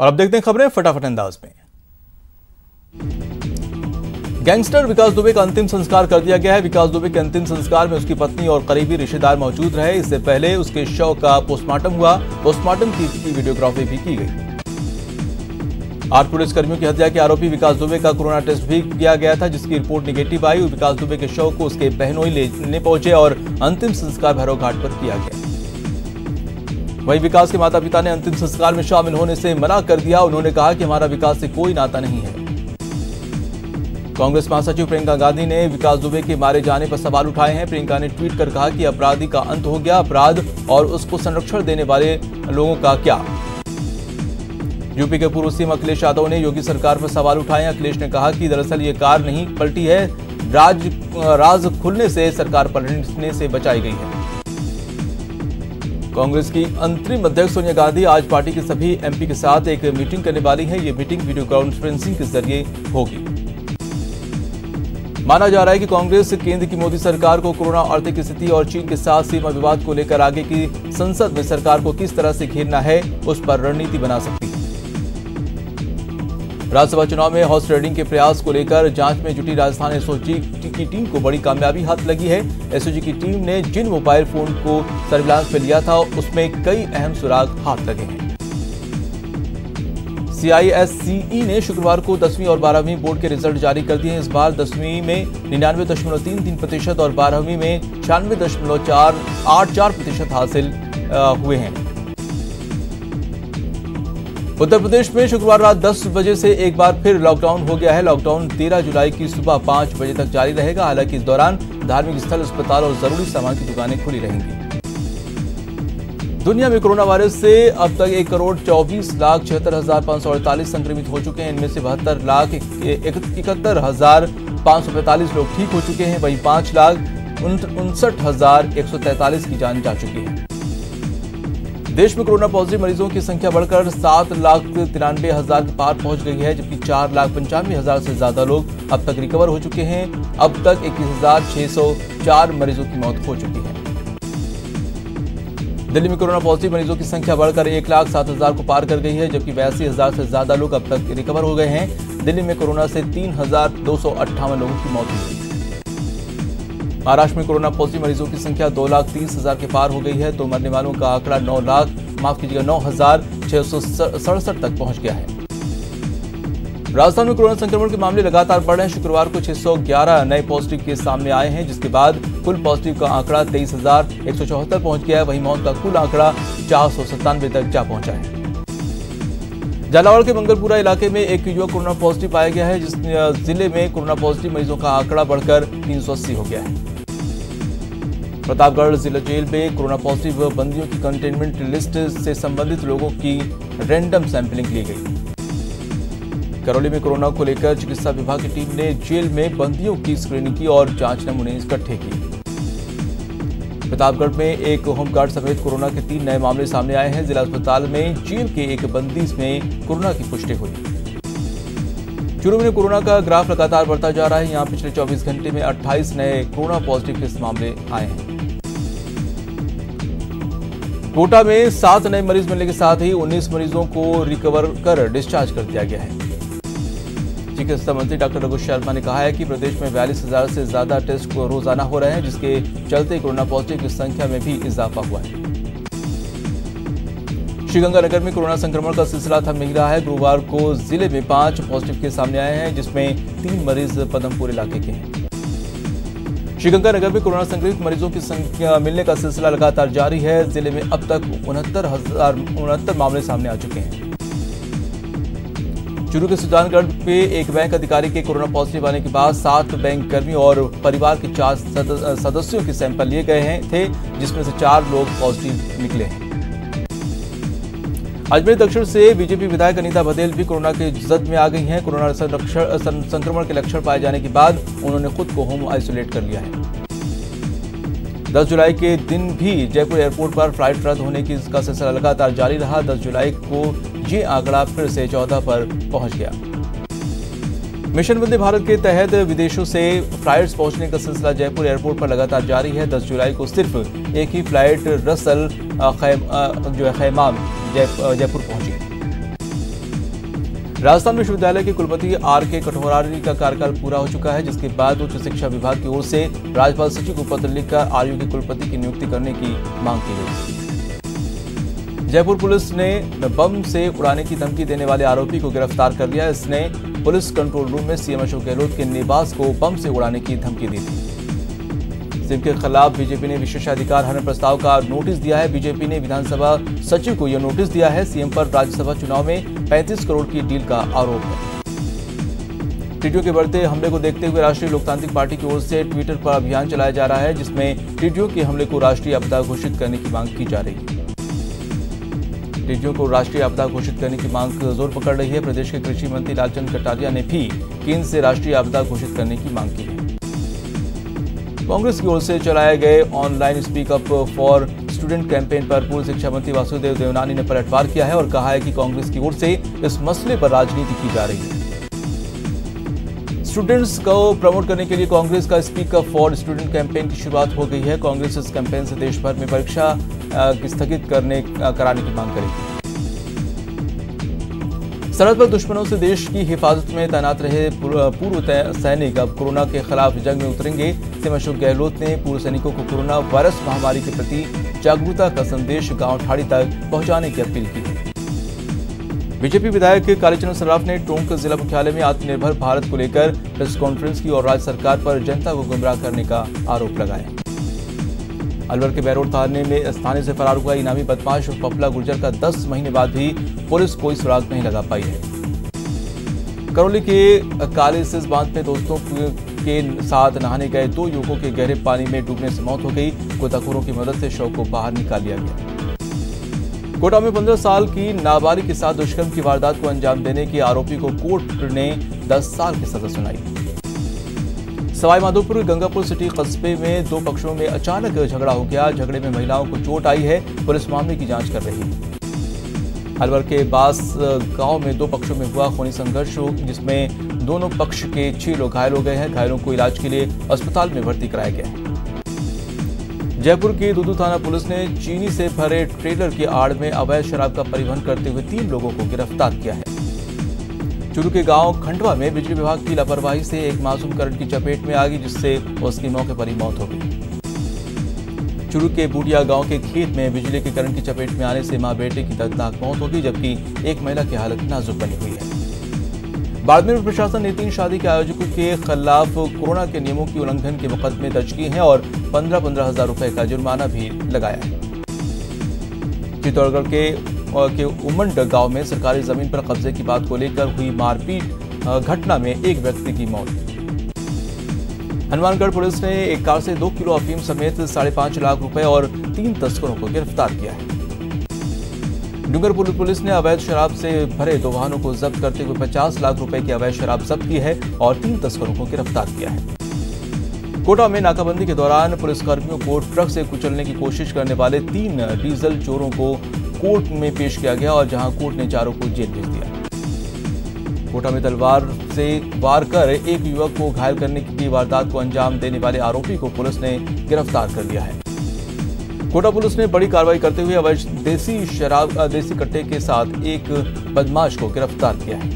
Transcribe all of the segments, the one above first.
और अब देखते हैं खबरें फटाफट अंदाज में। गैंगस्टर विकास दुबे का अंतिम संस्कार कर दिया गया है। विकास दुबे के अंतिम संस्कार में उसकी पत्नी और करीबी रिश्तेदार मौजूद रहे। इससे पहले उसके शव का पोस्टमार्टम हुआ। पोस्टमार्टम की वीडियोग्राफी भी की गई। 8 पुलिसकर्मियों की हत्या के आरोपी विकास दुबे का कोरोना टेस्ट भी किया गया था, जिसकी रिपोर्ट निगेटिव आई। विकास दुबे के शव को उसके बहनोई लेने पहुंचे और अंतिम संस्कार भैरव घाट पर किया गया। वहीं विकास के माता पिता ने अंतिम संस्कार में शामिल होने से मना कर दिया। उन्होंने कहा कि हमारा विकास से कोई नाता नहीं है। कांग्रेस महासचिव प्रियंका गांधी ने विकास दुबे के मारे जाने पर सवाल उठाए हैं। प्रियंका ने ट्वीट कर कहा कि अपराधी का अंत हो गया, अपराध और उसको संरक्षण देने वाले लोगों का क्या। यूपी के पूर्व सीएम अखिलेश यादव ने योगी सरकार पर सवाल उठाए। अखिलेश ने कहा कि दरअसल ये कार नहीं पलटी है, राज खुलने से सरकार पलटने से बचाई गई है। कांग्रेस की अंतरिम अध्यक्ष सोनिया गांधी आज पार्टी के सभी एमपी के साथ एक मीटिंग करने वाली है। ये मीटिंग वीडियो कॉन्फ्रेंसिंग के जरिए होगी। माना जा रहा है कि कांग्रेस केंद्र की मोदी सरकार को कोरोना आर्थिक स्थिति और चीन के साथ सीमा विवाद को लेकर आगे की संसद में सरकार को किस तरह से घेरना है, उस पर रणनीति बना सकती है। राज्यसभा चुनाव में हॉर्स ट्रेडिंग के प्रयास को लेकर जांच में जुटी राजस्थान एसओजी की टीम को बड़ी कामयाबी हाथ लगी है। एसओजी की टीम ने जिन मोबाइल फोन को सर्विलांस में लिया था, उसमें कई अहम सुराग हाथ लगे हैं। CISCE ने शुक्रवार को 10वीं और 12वीं बोर्ड के रिजल्ट जारी कर दिए हैं। इस बार 10वीं में 99.33% और 12वीं में 96.84% हासिल हुए हैं। उत्तर प्रदेश में शुक्रवार रात 10 बजे से एक बार फिर लॉकडाउन हो गया है। लॉकडाउन 13 जुलाई की सुबह 5 बजे तक जारी रहेगा। हालांकि इस दौरान धार्मिक स्थल, अस्पताल और जरूरी सामान की दुकानें खुली रहेंगी। दुनिया में कोरोना वायरस से अब तक 1,24,76,548 संक्रमित हो चुके हैं। इनमें से 72,71,545 लोग ठीक हो चुके हैं। वहीं 5,59,143 की जान जा चुकी है। देश में कोरोना पॉजिटिव मरीजों की संख्या बढ़कर 7,93,000 के पार पहुंच गई है, जबकि 4,95,000 से ज्यादा लोग अब तक रिकवर हो चुके हैं। अब तक 21,604 मरीजों की मौत हो चुकी है। दिल्ली में कोरोना पॉजिटिव मरीजों की संख्या बढ़कर 1,07,000 को पार कर गई है, जबकि 82,000 से ज्यादा लोग अब तक रिकवर हो गए हैं। दिल्ली में कोरोना से 3,258 लोगों की मौत हुई। महाराष्ट्र में कोरोना पॉजिटिव मरीजों की संख्या 2,30,000 के पार हो गई है, तो मरने वालों का आंकड़ा 9,667 तक पहुंच गया है। राजस्थान में कोरोना संक्रमण के मामले लगातार बढ़ रहे हैं। शुक्रवार को 611 नए पॉजिटिव केस सामने आए हैं, जिसके बाद कुल पॉजिटिव का आंकड़ा 23,174 पहुंच गया है। वहीं मौत का कुल आंकड़ा 497 तक जा पहुंचा है। झालावाड़ के मंगलपुरा इलाके में एक युवक कोरोना पॉजिटिव पाया गया है। जिस जिले में कोरोना पॉजिटिव मरीजों का आंकड़ा बढ़कर 380 हो गया है। प्रतापगढ़ जिला जेल में कोरोना पॉजिटिव बंदियों की कंटेनमेंट लिस्ट से संबंधित लोगों की रैंडम सैंपलिंग ली गई। करौली में कोरोना को लेकर चिकित्सा विभाग की टीम ने जेल में बंदियों की स्क्रीनिंग की और जांच नमूने इकट्ठे किए। प्रतापगढ़ में एक होमगार्ड समेत कोरोना के 3 नए मामले सामने आए हैं। जिला अस्पताल में जेल के एक बंदी में कोरोना की पुष्टि हुई। चूरू में कोरोना का ग्राफ लगातार बढ़ता जा रहा है। यहां पिछले 24 घंटे में 28 नए कोरोना पॉजिटिव केस मामले आए हैं। कोटा में 7 नए मरीज मिलने के साथ ही 19 मरीजों को रिकवर कर डिस्चार्ज कर दिया गया है। चिकित्सा मंत्री डॉक्टर रघु शर्मा ने कहा है कि प्रदेश में 42,000 से ज्यादा टेस्ट रोजाना हो रहे हैं, जिसके चलते कोरोना पॉजिटिव की संख्या में भी इजाफा हुआ है। श्रीगंगानगर में कोरोना संक्रमण का सिलसिला थम नहीं रहा है। गुरुवार को जिले में 5 पॉजिटिव केस सामने आए हैं, जिसमें 3 मरीज पदमपुर इलाके के हैं। श्रीगंगानगर में कोरोना संक्रमित मरीजों की संख्या मिलने का सिलसिला लगातार जारी है। जिले में अब तक 69 मामले सामने आ चुके हैं। चूरू के सुजानगढ़ पे एक बैंक अधिकारी के कोरोना पॉजिटिव आने के बाद 7 बैंक कर्मी और परिवार के 4 सदस्यों के सैंपल लिए गए थे, जिसमें से 4 लोग पॉजिटिव निकले हैं। अजमेर दक्षिण से बीजेपी विधायक अनीता बघेल भी कोरोना के जद में आ गई हैं। कोरोना संक्रमण के लक्षण पाए जाने के बाद उन्होंने खुद को होम आइसोलेट कर लिया है। 10 जुलाई के दिन भी जयपुर एयरपोर्ट पर फ्लाइट रद्द होने की इसका सिलसिला लगातार जारी रहा। 10 जुलाई को ये आंकड़ा फिर से 14 पर पहुंच गया। मिशन वंदे भारत के तहत विदेशों से फ्लाइट्स पहुंचने का सिलसिला जयपुर एयरपोर्ट पर लगातार जारी है। 10 जुलाई को सिर्फ एक ही फ्लाइट रसल खैमाम जयपुर पहुंची। राजस्थान विश्वविद्यालय के कुलपति R.K. कठोरारी का कार्यकाल पूरा हो चुका है, जिसके बाद उच्च शिक्षा विभाग की ओर से राज्यपाल सचिव को पत्र लिखकर आरयू के कुलपति की नियुक्ति करने की मांग की गई। जयपुर पुलिस ने बम से उड़ाने की धमकी देने वाले आरोपी को गिरफ्तार कर लिया। इसने पुलिस कंट्रोल रूम में सीएम अशोक गहलोत के निवास को बम से उड़ाने की धमकी दी थी। सीएम के खिलाफ बीजेपी ने विशेषाधिकार हनन प्रस्ताव का नोटिस दिया है। बीजेपी ने विधानसभा सचिव को यह नोटिस दिया है। सीएम पर राज्यसभा चुनाव में 35 करोड़ की डील का आरोप है। टीडीओ के बढ़ते हमले को देखते हुए राष्ट्रीय लोकतांत्रिक पार्टी की ओर से ट्विटर पर अभियान चलाया जा रहा है, जिसमें टीडीओ के हमले को राष्ट्रीय आपदा घोषित करने की मांग की जा रही है। टीडीओ को राष्ट्रीय आपदा घोषित करने की मांग जोर पकड़ रही है। प्रदेश के कृषि मंत्री लालचंद कटारिया ने भी केंद्र से राष्ट्रीय आपदा घोषित करने की मांग की है। कांग्रेस की ओर से चलाए गए online speak up for student campaign पर पूर्व शिक्षा मंत्री वासुदेव देवनानी ने पलटवार किया है और कहा है कि कांग्रेस की ओर से इस मसले पर राजनीति की जा रही है। स्टूडेंट्स को प्रमोट करने के लिए कांग्रेस का speak up for student campaign की शुरुआत हो गई है। कांग्रेस इस कैंपेन से देश भर में परीक्षा स्थगित कराने की मांग करेगी। सरहद पर दुश्मनों से देश की हिफाजत में तैनात रहे पूर्व सैनिक अब कोरोना के खिलाफ जंग में उतरेंगे। सीएम अशोक गहलोत ने पूर्व सैनिकों को कोरोना वायरस महामारी के प्रति जागरूकता का संदेश गांव ठाड़ी तक पहुंचाने की अपील की है। बीजेपी विधायक कालीचरण सर्राफ ने टोंक जिला मुख्यालय में आत्मनिर्भर भारत को लेकर प्रेस कॉन्फ्रेंस की और राज्य सरकार पर जनता को गुमराह करने का आरोप लगाया। अलवर के बैरोड थाने में स्थानीय से फरार हुआ इनामी बदमाश पपला गुर्जर का 10 महीने बाद भी पुलिस कोई सुराग नहीं लगा पाई है। करौली के काले सिस बांध में दोस्तों के साथ नहाने गए 2 युवकों के गहरे पानी में डूबने से मौत हो गई। गोताखोरों की मदद से शव को बाहर निकाल लिया गया। कोटा में 15 साल की नाबालिग के साथ दुष्कर्म की वारदात को अंजाम देने के आरोपी को कोर्ट ने 10 साल की सजा सुनाई। सवाईमाधोपुर गंगापुर सिटी कस्बे में 2 पक्षों में अचानक झगड़ा हो गया। झगड़े में महिलाओं को चोट आई है। पुलिस मामले की जांच कर रही है। अलवर के बास गांव में 2 पक्षों में हुआ खूनी संघर्ष, जिसमें दोनों पक्ष के 6 लोग घायल हो गए हैं। घायलों को इलाज के लिए अस्पताल में भर्ती कराया गया है। जयपुर की दुदू थाना पुलिस ने चीनी से भरे ट्रेलर की आड़ में अवैध शराब का परिवहन करते हुए 3 लोगों को गिरफ्तार किया है। चूरू के गांव खंडवा में बिजली विभाग की लापरवाही से एक मासूम करंट की चपेट में आ गई, जिससे उसकी मौके पर ही मौत हो गई। चूरू के बूटिया गांव के खेत में बिजली के करंट की चपेट में आने से मां बेटे की दर्दनाक मौत हो गई, जबकि एक महिला की हालत नाजुक बनी हुई है। बाड़मेर में प्रशासन ने 3 शादी के आयोजकों के खिलाफ कोरोना के नियमों की उल्लंघन के मुकदमे दर्ज किए हैं और 15-15 हजार रुपए का जुर्माना भी लगाया है। चित्तौड़गढ़ के उमंड गांव में सरकारी जमीन पर कब्जे की बात को लेकर हुई मारपीट घटना में एक व्यक्ति की मौत। हनुमानगढ़ पुलिस ने एक कार से 2 किलो अफीम समेत 5.5 लाख रुपए और 3 तस्करों को गिरफ्तार किया है। डूंगरपुर पुलिस ने अवैध शराब से भरे 2 वाहनों को जब्त करते हुए 50 लाख रुपए की अवैध शराब जब्त की है और 3 तस्करों को गिरफ्तार किया है। कोटा में नाकाबंदी के दौरान पुलिसकर्मियों को ट्रक से कुचलने की कोशिश करने वाले 3 डीजल चोरों को कोर्ट में पेश किया गया और जहां कोर्ट ने चारों को जेल भेज दिया। कोटा में तलवार से वार कर एक युवक को घायल करने की वारदात को अंजाम देने वाले आरोपी को पुलिस ने गिरफ्तार कर लिया है। कोटा पुलिस ने बड़ी कार्रवाई करते हुए अवैध देसी कट्टे के साथ एक बदमाश को गिरफ्तार किया है।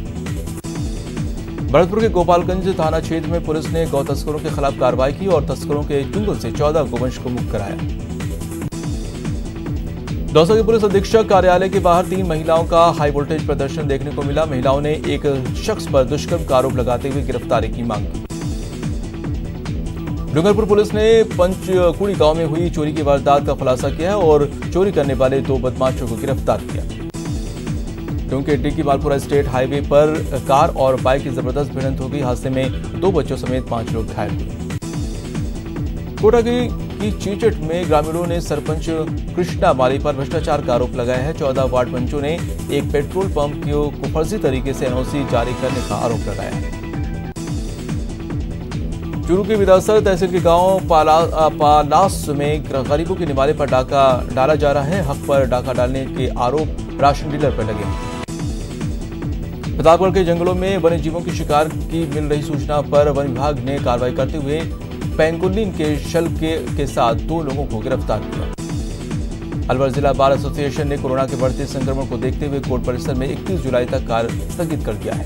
भरतपुर के गोपालगंज थाना क्षेत्र में पुलिस ने गौ तस्करों के खिलाफ कार्रवाई की और तस्करों के चुंगल से 14 गोवंश को मुक्त कराया। दौसा के पुलिस अधीक्षक कार्यालय के बाहर 3 महिलाओं का हाई वोल्टेज प्रदर्शन देखने को मिला। महिलाओं ने एक शख्स पर दुष्कर्म का आरोप लगाते हुए गिरफ्तारी की मांग की। डूंगरपुर पुलिस ने पंचकुड़ी गांव में हुई चोरी की वारदात का खुलासा किया है और चोरी करने वाले 2 बदमाशों को गिरफ्तार किया। क्योंकि टिक्की मालपुरा स्टेट हाईवे पर कार और बाइक की जबरदस्त भिड़ंत हो गई। हादसे में 2 बच्चों समेत 5 लोग घायल हुए। कोटा की चीचट में ग्रामीणों ने सरपंच कृष्णा माली पर भ्रष्टाचार का आरोप लगाया है। 14 वार्ड पंचों ने एक पेट्रोल पंप को फर्जी तरीके से एनओसी जारी करने का आरोप लगाया है। चूरू के विदासर तहसील के गांव पालास में गरीबों के निवाले पर डाका डाला जा रहा है। हक पर डाका डालने के आरोप राशन डीलर पर लगे हैं। प्रतापगढ़ के जंगलों में वन्य जीवों की शिकार की मिल रही सूचना पर वन विभाग ने कार्रवाई करते हुए पेंगोलिन के शल के साथ 2 लोगों को गिरफ्तार किया। अलवर जिला बार एसोसिएशन ने कोरोना के बढ़ते संक्रमण को देखते हुए कोर्ट परिसर में 31 जुलाई तक कार्य स्थगित कर दिया है।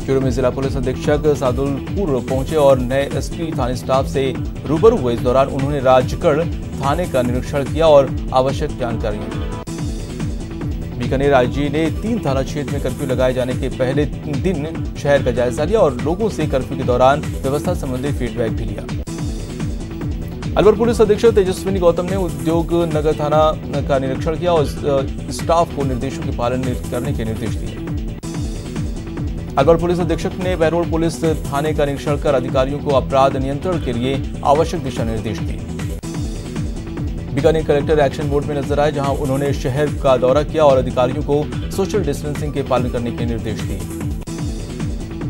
चूरू में जिला पुलिस अधीक्षक सादुलपुर पहुंचे और नए एसपी थाने स्टाफ से रूबरू हुए। इस दौरान उन्होंने राजगढ़ थाने का निरीक्षण किया और आवश्यक जानकारियां दी। बीकानेर आईजी ने 3 थाना क्षेत्र में कर्फ्यू लगाए जाने के पहले दिन शहर का जायजा लिया और लोगों से कर्फ्यू के दौरान व्यवस्था संबंधी फीडबैक भी लिया। अलवर पुलिस अधीक्षक तेजस्विनी गौतम ने उद्योग नगर थाना का निरीक्षण किया और स्टाफ को निर्देशों के पालन करने के निर्देश दिए। अलवर पुलिस अधीक्षक ने बहरोड पुलिस थाने का निरीक्षण कर अधिकारियों को अपराध नियंत्रण के लिए आवश्यक दिशा निर्देश दिए। बीकानेर कलेक्टर एक्शन मोड में नजर आए, जहां उन्होंने शहर का दौरा किया और अधिकारियों को सोशल डिस्टेंसिंग के पालन करने के निर्देश दिए।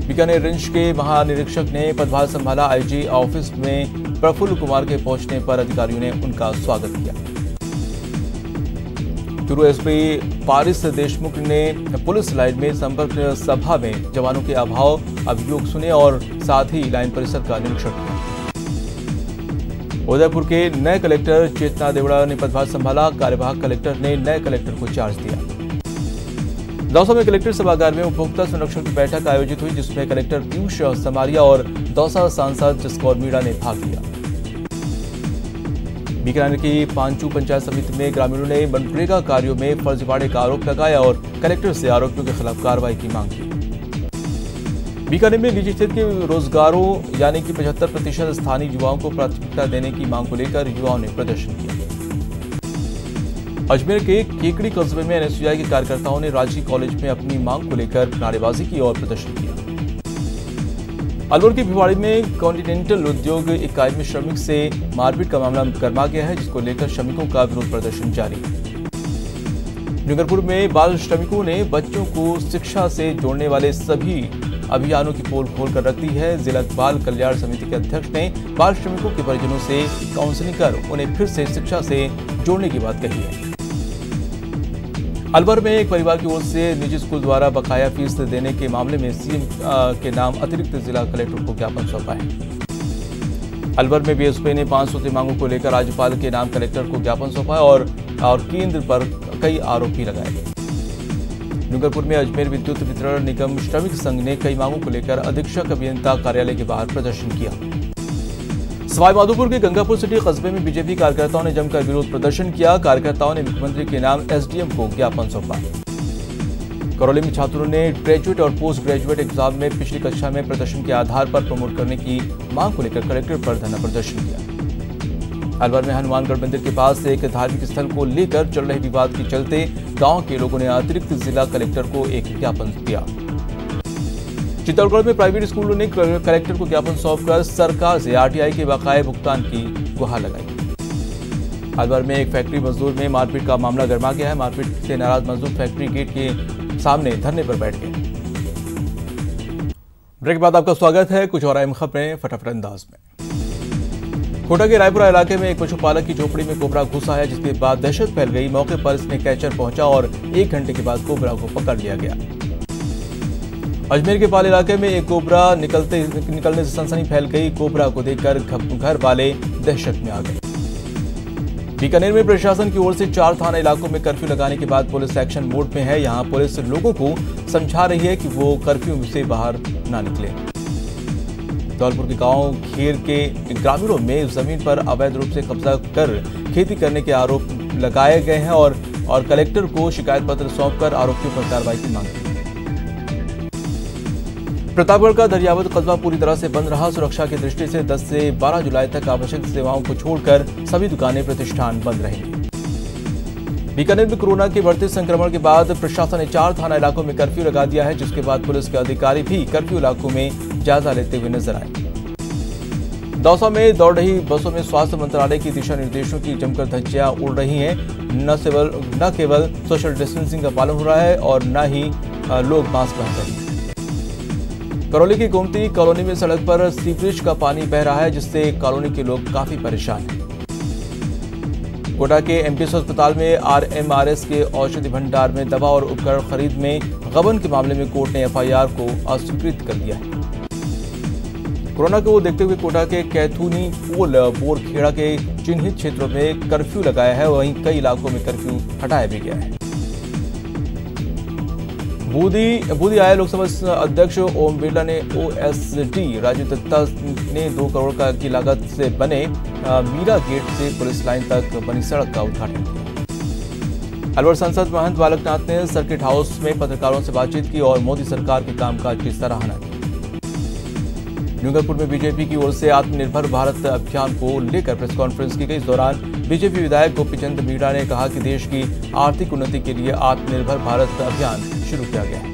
बीकानेर रेंज के महानिरीक्षक ने पदभार संभाला। आईजी ऑफिस में प्रफुल्ल कुमार के पहुंचने पर अधिकारियों ने उनका स्वागत किया। चूरू एसपी पारिस देशमुख ने पुलिस लाइन में संपर्क सभा में जवानों के अभाव अभियोग सुने और साथ ही लाइन परिसर का निरीक्षण किया। उदयपुर के नए कलेक्टर चेतना देवड़ा ने पदभार संभाला। कार्यवाहक कलेक्टर ने नए कलेक्टर को चार्ज दिया। दौसा में कलेक्टर सभागार में उपभोक्ता संरक्षण की बैठक आयोजित हुई, जिसमें कलेक्टर पीयूष समारिया और दौसा सांसद जसकौर मीणा ने भाग लिया। बीकानेर की पांचू पंचायत समिति में ग्रामीणों ने मनरेगा कार्यों में फर्जीवाड़े का आरोप लगाया और कलेक्टर से आरोपियों के खिलाफ कार्रवाई की मांग की। बीकानेर में निजी क्षेत्र के रोजगारों यानी कि 75% स्थानीय युवाओं को प्राथमिकता देने की मांग को लेकर युवाओं ने प्रदर्शन किया। अजमेर के केकड़ी कस्बे में एनएसयूआई के कार्यकर्ताओं ने राजकीय कॉलेज में अपनी मांग को लेकर नारेबाजी की और प्रदर्शन किया। अलवर की भिवाड़ी में कॉन्टिनेंटल उद्योग इकाई में श्रमिक से मारपीट का मामला गर्मा गया है, जिसको लेकर श्रमिकों का विरोध प्रदर्शन जारी है। डूंगरपुर में बाल श्रमिकों ने बच्चों को शिक्षा से जोड़ने वाले सभी अभियानों की पोल खोल कर रख दी है। जिला बाल कल्याण समिति के अध्यक्ष ने बाल श्रमिकों के परिजनों से काउंसलिंग कर उन्हें फिर से शिक्षा से जोड़ने की बात कही है। अलवर में एक परिवार की ओर से निजी स्कूल द्वारा बकाया फीस देने के मामले में सीएम के नाम अतिरिक्त जिला कलेक्टर को ज्ञापन सौंपा है। अलवर में बीएसपी ने 5 सूत्री मांगों को लेकर राज्यपाल के नाम कलेक्टर को ज्ञापन सौंपा और केंद्र पर कई आरोप भी लगाए। डूंगरपुर में अजमेर विद्युत वितरण निगम श्रमिक संघ ने कई मांगों को लेकर अधीक्षक अभियंता कार्यालय के बाहर प्रदर्शन किया। सवाईमाधोपुर के गंगापुर सिटी कस्बे में बीजेपी कार्यकर्ताओं ने जमकर विरोध प्रदर्शन किया। कार्यकर्ताओं ने मुख्यमंत्री के नाम एसडीएम को ज्ञापन सौंपा। करौली में छात्रों ने ग्रेजुएट और पोस्ट ग्रेजुएट एग्जाम में पिछली कक्षा में प्रदर्शन के आधार पर प्रमोट करने की मांग को लेकर कलेक्टर पर धरना प्रदर्शन किया। अलवर में हनुमानगढ़ मंदिर के पास एक धार्मिक स्थल को लेकर चल रहे विवाद के चलते गांव के लोगों ने अतिरिक्त जिला कलेक्टर को एक ज्ञापन दिया। चित्तौड़गढ़ में प्राइवेट स्कूलों ने कलेक्टर को ज्ञापन सौंपकर सरकार से आरटीआई के बकाये भुगतान की गुहार लगाई। अलवर में एक फैक्ट्री मजदूर में मारपीट का मामला गर्मा गया है। मारपीट से नाराज मजदूर फैक्ट्री गेट के सामने धरने पर बैठ गए। ब्रेक के बाद आपका स्वागत है। कुछ और अहम खबरें फटाफट अंदाज में। कोटा के रायपुरा इलाके में एक पशुपालक की झोपड़ी में कोबरा घुसा है, जिसके बाद दहशत फैल गई। मौके पर इसमें कैचर पहुंचा और 1 घंटे के बाद कोबरा को पकड़ लिया गया। अजमेर के पाल इलाके में एक कोबरा निकलने से सनसनी फैल गई। कोबरा को देखकर घर वाले दहशत में आ गए। बीकानेर में प्रशासन की ओर से 4 थाना इलाकों में कर्फ्यू लगाने के बाद पुलिस एक्शन मोड में है। यहां पुलिस लोगों को समझा रही है कि वो कर्फ्यू से बाहर ना निकले। धौलपुर के गांव खेर के ग्रामीणों में जमीन पर अवैध रूप से कब्जा कर खेती करने के आरोप लगाए गए हैं और कलेक्टर को शिकायत पत्र सौंपकर आरोपियों पर कार्रवाई की मांग की। प्रतापगढ़ का दरियावत कस्बा पूरी तरह से बंद रहा। सुरक्षा की दृष्टि से 10 से 12 जुलाई तक आवश्यक सेवाओं को छोड़कर सभी दुकानें प्रतिष्ठान बंद रहेंगे। बीकानेर में कोरोना के बढ़ते संक्रमण के बाद प्रशासन ने 4 थाना इलाकों में कर्फ्यू लगा दिया है, जिसके बाद पुलिस के अधिकारी भी कर्फ्यू इलाकों में जायजा लेते हुए नजर आए। दौसा में दौड़ रही बसों में स्वास्थ्य मंत्रालय की दिशा निर्देशों की जमकर धज्जियां उड़ रही हैं। न केवल सोशल डिस्टेंसिंग का पालन हो रहा है और न ही लोग मास्क पहन रहे हैं। करौली की गोमती कॉलोनी में सड़क पर सीवरेज का पानी बह रहा है, जिससे कॉलोनी के लोग काफी परेशान हैं। कोटा के एमटीएस अस्पताल में आरएमआरएस के औषधि भंडार में दवा और उपकरण खरीद में गबन के मामले में कोर्ट ने एफआईआर को अस्वीकृत कर दिया है। कोरोना को देखते हुए कोटा के कैथूनी पोल बोरखेड़ा के चिन्हित क्षेत्रों में कर्फ्यू लगाया है, वहीं कई इलाकों में कर्फ्यू हटाया भी गया है। बूंदी आए लोकसभा अध्यक्ष ओम बिरला ने ओएसडी राजीव दत्ता ने 2 करोड़ की लागत से बने मीरा गेट से पुलिस लाइन तक बनी सड़क का उद्घाटन किया। अलवर सांसद महंत बालकनाथ ने सर्किट हाउस में पत्रकारों से बातचीत की और मोदी सरकार के कामकाज की सराहना की। डूंगरपुर में बीजेपी की ओर से आत्मनिर्भर भारत अभियान को लेकर प्रेस कॉन्फ्रेंस की गई। इस दौरान बीजेपी विधायक गोपीचंद मीणा ने कहा कि देश की आर्थिक उन्नति के लिए आत्मनिर्भर भारत अभियान शुरू किया गया है।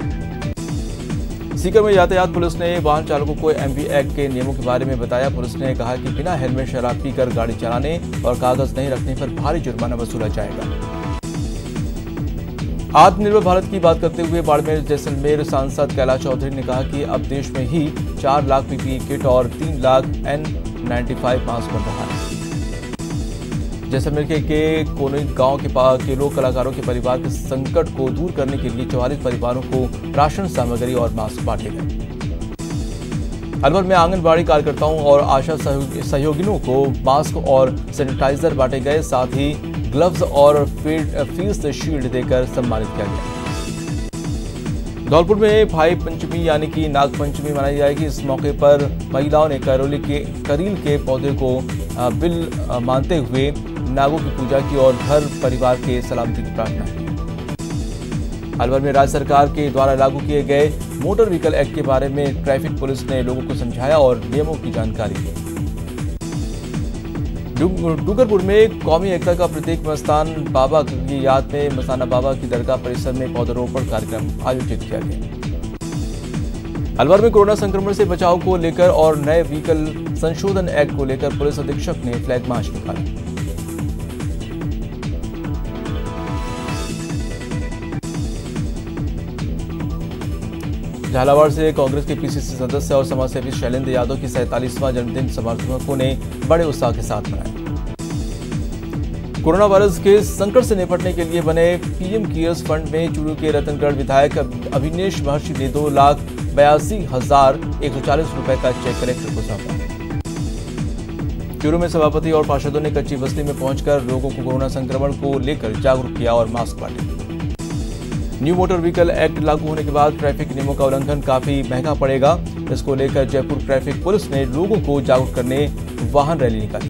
सीकर में यातायात पुलिस ने वाहन चालकों को एमवी एक्ट के नियमों के बारे में बताया। पुलिस ने कहा कि बिना हेलमेट शराब पीकर गाड़ी चलाने और कागज नहीं रखने पर भारी जुर्माना वसूला जाएगा। आत्मनिर्भर भारत की बात करते हुए बाड़मेर जैसलमेर सांसद कैलाश चौधरी ने कहा कि अब देश में ही 4 लाख पीपीई किट और 3 लाख N95 मास्क बन रहा है। जैसलमेर के कोने गांव के लोक कलाकारों के परिवार के संकट को दूर करने के लिए 44 परिवारों को राशन सामग्री और मास्क बांटे गए। अलवर में आंगनबाड़ी कार्यकर्ताओं और आशा सहयोगियों को मास्क और सैनिटाइजर बांटे गए, साथ ही ग्लव्स और फेस शील्ड देकर सम्मानित किया गया। धौलपुर में भाई पंचमी यानी कि नाग पंचमी मनाई जाएगी। इस मौके पर महिलाओं ने करील के पौधे को बिल मानते हुए नागों की पूजा की और घर परिवार के सलामती की प्रार्थना की। अलवर में राज्य सरकार के द्वारा लागू किए गए मोटर व्हीकल एक्ट के बारे में ट्रैफिक पुलिस ने लोगों को समझाया और नियमों की जानकारी दी। डूंगरपुर में कौमी एकता का प्रतीक मस्तान बाबा की याद में मस्ताना बाबा की दरगाह परिसर में पौधारोपण कार्यक्रम आयोजित किया गया। अलवर में कोरोना संक्रमण से बचाव को लेकर और नए व्हीकल संशोधन एक्ट को लेकर पुलिस अधीक्षक ने फ्लैग मार्च निकाला। झालावाड़ से कांग्रेस के पीसीसी सदस्य और समाजसेवी शैलेंद्र यादव की 47वां जन्मदिन समर्थकों ने बड़े उत्साह के साथ मनाया। कोरोना वायरस के संकट से निपटने के लिए बने पीएम केयर्स फंड में चूरू के रतनगढ़ विधायक अभिनेश महर्षि ने 2,82,140 रुपए का चेक कलेक्टर को सौंपा। चूरू में सभापति और पार्षदों ने कच्ची बस्ती में पहुंचकर लोगों को कोरोना संक्रमण को लेकर जागरूक किया और मास्क बांटे। न्यू मोटर व्हीकल एक्ट लागू होने के बाद ट्रैफिक नियमों का उल्लंघन काफी महंगा पड़ेगा। इसको लेकर जयपुर ट्रैफिक पुलिस ने लोगों को जागरूक करने वाहन रैली निकाली।